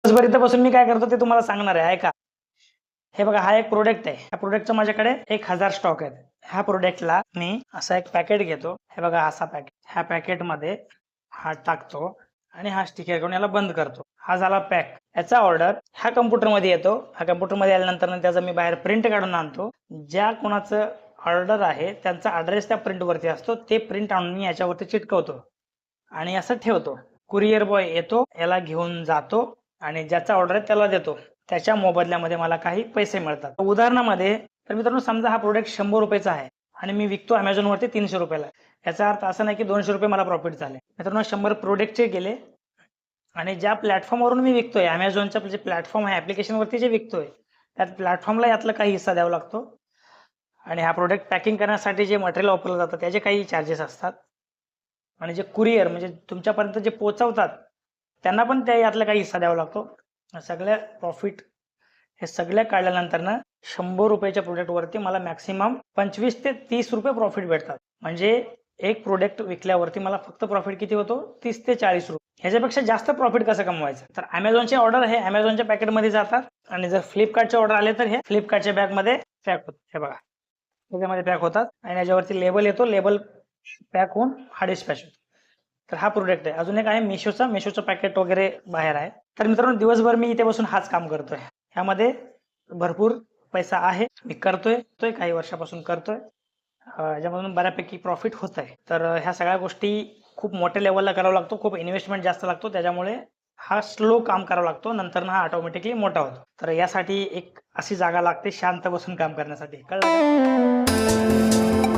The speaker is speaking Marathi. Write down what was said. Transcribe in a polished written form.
दिवसभर इथं बसून मी काय करतो ते तुम्हाला सांगणार आहे, ऐका. हे बघा, हा एक प्रोडक्ट आहे. ह्या प्रोडक्टचा माझ्याकडे 1000 स्टॉक आहेत. ह्या प्रोडक्टला मी असा एक पॅकेट घेतो. हे बघा, असा पॅकेट. ह्या पॅकेटमध्ये हा टाकतो आणि हा स्टिकर करून याला बंद करतो. हा झाला पॅक. याचा ऑर्डर ह्या कम्प्युटरमध्ये येतो. ह्या कम्प्युटरमध्ये आल्यानंतर त्याचा मी बाहेर प्रिंट काढून आणतो. ज्या कोणाचं ऑर्डर आहे त्यांचा ॲड्रेस त्या प्रिंटवरती असतो. ते प्रिंट आणून मी याच्यावरती चिटकवतो आणि असं ठेवतो. कुरिअर बॉय येतो, याला घेऊन जातो आणि ज्याचा ऑर्डर आहे त्याला देतो. त्याच्या मोबदल्यामध्ये मला काही पैसे मिळतात. उदाहरणामध्ये तर मित्रांनो, समजा हा प्रोडक्ट 100 रुपयाचा आहे आणि मी विकतो अमेझॉनवरती 300 रुपयाला. याचा अर्थ असा नाही की 200 रुपये मला प्रॉफिट झाले. मित्रांनो, 100 प्रोडक्टचे गेले आणि ज्या प्लॅटफॉर्मवरून मी विकतोय, अमेझॉनच्या जे प्लॅटफॉर्म आहे, ॲप्लिकेशनवरती जे विकतोय, त्या प्लॅटफॉर्मला यातला काही हिस्सा द्यावा लागतो आणि हा प्रोडक्ट पॅकिंग करण्यासाठी जे मटेरियल वापरलं जातं त्याचे काही चार्जेस असतात आणि जे कुरिअर म्हणजे तुमच्यापर्यंत जे पोहोचवतात त्यांना पण त्या यातला काही हिस्सा द्यावा लागतो. सगळ्या प्रॉफिट हे सगळं काढल्यानंतर ना 100 रुपयाच्या प्रोडक्टवरती मला मॅक्सिमम 25 ते 30 रुपये प्रॉफिट भेटतात. म्हणजे एक प्रोडक्ट विकल्यावरती मला फक्त प्रॉफिट किती होतो? 30 ते 40 रुपये. ह्याच्यापेक्षा जास्त प्रॉफिट कसं कमवायचं? तर अमेझॉनचे ऑर्डर हे अमेझॉनच्या पॅकेटमध्ये जातात आणि जर फ्लिपकार्टचे ऑर्डर आले तर हे फ्लिपकार्टच्या बॅगमध्ये पॅक होतात. हे बघा, त्याच्यामध्ये पॅक होतात आणि याच्यावरती लेबल येतो. लेबल पॅक होऊन हा डिस्पॅच होतो. तर हा प्रोडक्ट आहे. अजून एक आहे मेशोचं पॅकेट वगैरे बाहेर आहे. तर मित्रांनो, दिवसभर मी इथे बसून हाच काम करतोय. ह्यामध्ये भरपूर पैसा आहे. मी करतोय काही वर्षापासून करतोय. याच्यामधून बऱ्यापैकी प्रॉफिट होत आहे. तर ह्या सगळ्या गोष्टी खूप मोठ्या लेवलला करावा लागतो. खूप इन्व्हेस्टमेंट जास्त लागतो. त्याच्यामुळे हा स्लो काम करावा लागतो. नंतर हा ऑटोमॅटिकली मोठा होतो. तर यासाठी एक अशी जागा लागते शांत बसून काम करण्यासाठी. कळलं का?